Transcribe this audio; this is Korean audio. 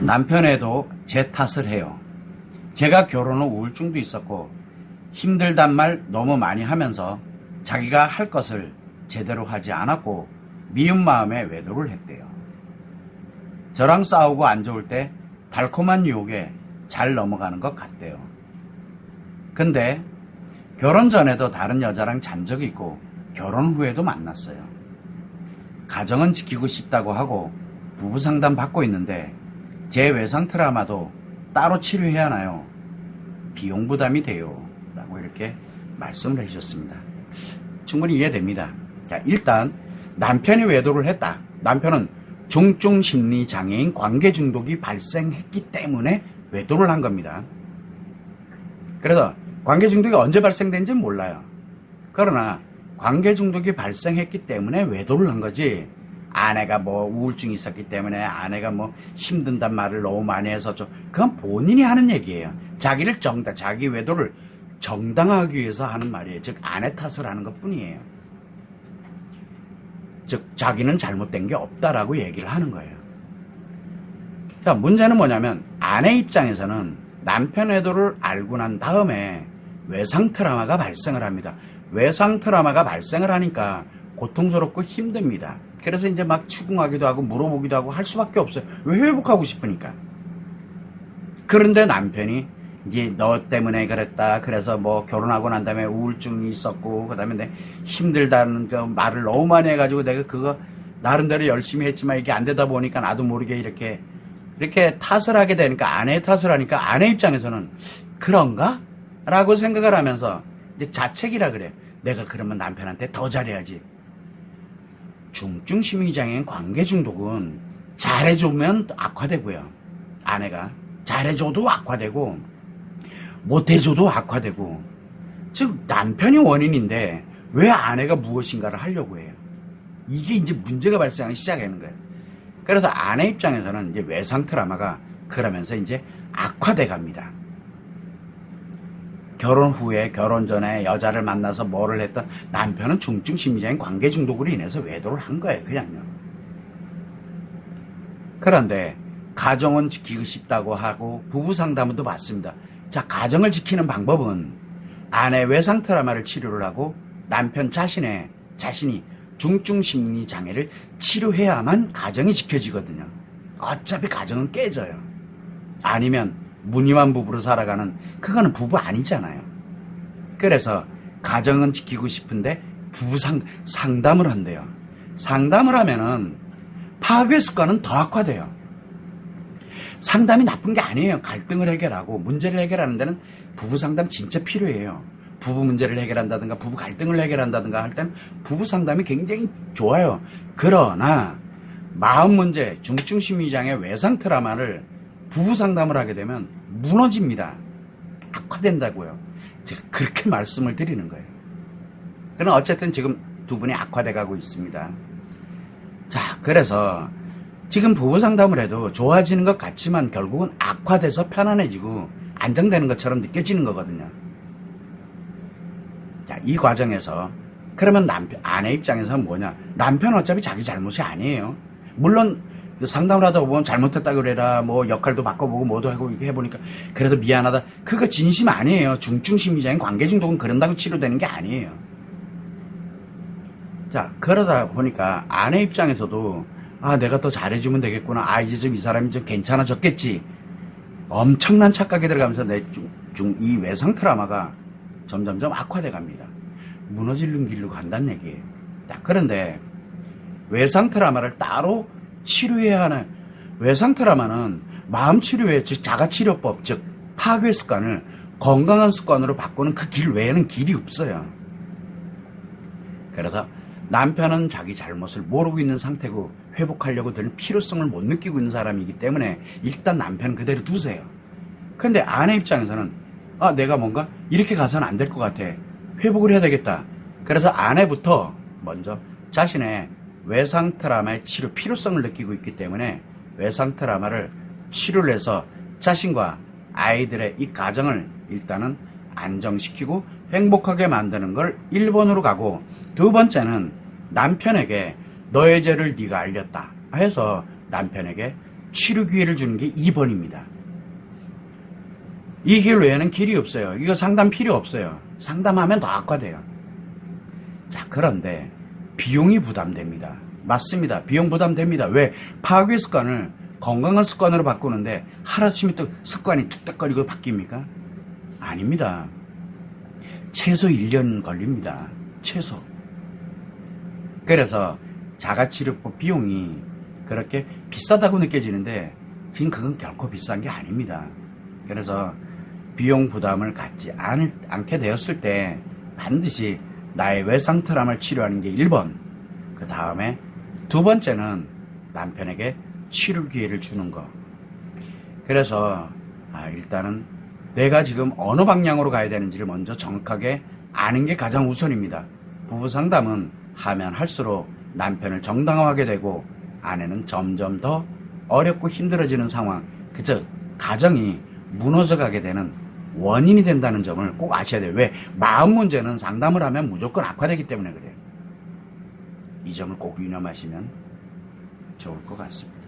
남편애도 제 탓을 해요. 제가 결혼 후 우울증도 있었고 힘들단 말 너무 많이 하면서 자기가 할 것을 제대로 하지 않았고 미운 마음에 외도를 했대요. 저랑 싸우고 안 좋을 때 달콤한 유혹에 잘 넘어가는 것 같대요. 근데 결혼 전에도 다른 여자랑 잔 적이 있고 결혼 후에도 만났어요. 가정은 지키고 싶다고 하고 부부 상담 받고 있는데 제 외상 트라우마도 따로 치료해야 하나요? 비용 부담이 돼요. 라고 이렇게 말씀을 해주셨습니다. 충분히 이해됩니다. 자, 일단 남편이 외도를 했다. 남편은 중증 심리 장애인 관계 중독이 발생했기 때문에 외도를 한 겁니다. 그래서 관계 중독이 언제 발생된지는 몰라요. 그러나 관계 중독이 발생했기 때문에 외도를 한 거지, 아내가 뭐 우울증이 있었기 때문에 아내가 뭐 힘든단 말을 너무 많이 해서 그건 본인이 하는 얘기예요. 자기 외도를 정당화하기 위해서 하는 말이에요. 즉 아내 탓을 하는 것 뿐이에요. 즉 자기는 잘못된 게 없다라고 얘기를 하는 거예요. 자, 문제는 뭐냐면 아내 입장에서는 남편 외도를 알고 난 다음에 외상 트라우마가 발생을 합니다. 외상 트라우마가 발생을 하니까 고통스럽고 힘듭니다. 그래서 이제 막 추궁하기도 하고 물어보기도 하고 할 수밖에 없어요. 왜 회복하고 싶으니까. 그런데 남편이 이제 너 때문에 그랬다. 그래서 뭐 결혼하고 난 다음에 우울증이 있었고 그다음에 내 힘들다는 그 말을 너무 많이 해가지고 내가 그거 나름대로 열심히 했지만 이게 안 되다 보니까 나도 모르게 이렇게 탓을 하게 되니까, 아내의 탓을 하니까 아내 입장에서는 그런가? 라고 생각을 하면서 이제 자책이라 그래요. 내가 그러면 남편한테 더 잘해야지. 중증 심리장애인 관계 중독은 잘해주면 악화되고요. 아내가 잘해줘도 악화되고 못해줘도 악화되고, 즉 남편이 원인인데 왜 아내가 무엇인가를 하려고 해요. 이게 이제 문제가 발생하기 시작하는 거예요. 그래서 아내 입장에서는 이제 외상 트라우마가 그러면서 이제 악화돼 갑니다. 결혼 후에, 결혼 전에 여자를 만나서 뭐를 했던 남편은 중증 심리장애인 관계 중독으로 인해서 외도를 한 거예요. 그냥요. 그런데 가정은 지키고 싶다고 하고 부부 상담도 받습니다. 자, 가정을 지키는 방법은 아내 외상 트라우마를 치료를 하고 남편 자신이 중증 심리 장애를 치료해야만 가정이 지켜지거든요. 어차피 가정은 깨져요. 아니면 무늬만 부부로 살아가는, 그거는 부부 아니잖아요. 그래서 가정은 지키고 싶은데 부부 상담을 한대요. 상담을 하면은 파괴 습관은 더 악화돼요. 상담이 나쁜 게 아니에요. 갈등을 해결하고 문제를 해결하는 데는 부부 상담 진짜 필요해요. 부부 문제를 해결한다든가 부부 갈등을 해결한다든가 할 때는 부부 상담이 굉장히 좋아요. 그러나 마음 문제, 중증 심리장애, 외상 트라우마를 부부 상담을 하게 되면 무너집니다. 악화된다고요. 제가 그렇게 말씀을 드리는 거예요. 그러나 어쨌든 지금 두 분이 악화돼 가고 있습니다. 자, 그래서 지금 부부 상담을 해도 좋아지는 것 같지만 결국은 악화돼서 편안해지고 안정되는 것처럼 느껴지는 거거든요. 자, 이 과정에서 그러면 아내 입장에서는 뭐냐? 남편은 어차피 자기 잘못이 아니에요. 물론 상담을 하다 보면 잘못했다 그래라, 뭐 역할도 바꿔보고 뭐도 하고 이렇게 해보니까 그래서 미안하다. 그거 진심 아니에요. 중증 심리장애인 관계 중독은 그런다고 치료되는 게 아니에요. 자, 그러다 보니까 아내 입장에서도 내가 더 잘해주면 되겠구나. 이제 좀 이 사람이 좀 괜찮아졌겠지. 엄청난 착각이 들어가면서 이 외상 트라우마가 점점점 악화돼 갑니다. 무너지는 길로 간다는 얘기예요. 자, 그런데 외상 트라우마를 따로 치료해야 하는, 외상 트라우마는 마음 치료에, 즉 자가치료법, 즉 파괴 습관을 건강한 습관으로 바꾸는 그 길 외에는 길이 없어요. 그래서 남편은 자기 잘못을 모르고 있는 상태고 회복하려고 드는 필요성을 못 느끼고 있는 사람이기 때문에 일단 남편 그대로 두세요. 근데 아내 입장에서는 내가 뭔가 이렇게 가서는 안 될 것 같아. 회복을 해야 되겠다. 그래서 아내부터 먼저 자신의 외상 트라우마의 치료 필요성을 느끼고 있기 때문에 외상 트라우마를 치료를 해서 자신과 아이들의 이 가정을 일단은 안정시키고 행복하게 만드는 걸 1번으로 가고, 두 번째는 남편에게 너의 죄를 네가 알렸다 해서 남편에게 치료 기회를 주는 게 2번입니다. 이 길 외에는 길이 없어요. 이거 상담 필요 없어요. 상담하면 더 악화돼요. 자, 그런데 비용이 부담됩니다. 맞습니다. 비용 부담됩니다. 왜? 파괴 습관을 건강한 습관으로 바꾸는데 하루아침에 또 습관이 툭닥거리고 바뀝니까? 아닙니다. 최소 1년 걸립니다. 최소. 그래서 자가치료법 비용이 그렇게 비싸다고 느껴지는데 지금 그건 결코 비싼 게 아닙니다. 그래서 비용 부담을 갖지 않게 되었을 때 반드시 나의 외상트라우마를 치료하는 게 1번. 그 다음에 2번째는 남편에게 치료 기회를 주는 거. 그래서 일단은 내가 지금 어느 방향으로 가야 되는지를 먼저 정확하게 아는 게 가장 우선입니다. 부부 상담은 하면 할수록 남편을 정당화하게 되고 아내는 점점 더 어렵고 힘들어지는 상황, 그저 가정이 무너져가게 되는 원인이 된다는 점을 꼭 아셔야 돼요. 왜? 마음 문제는 상담을 하면 무조건 악화되기 때문에 그래요. 이 점을 꼭 유념하시면 좋을 것 같습니다.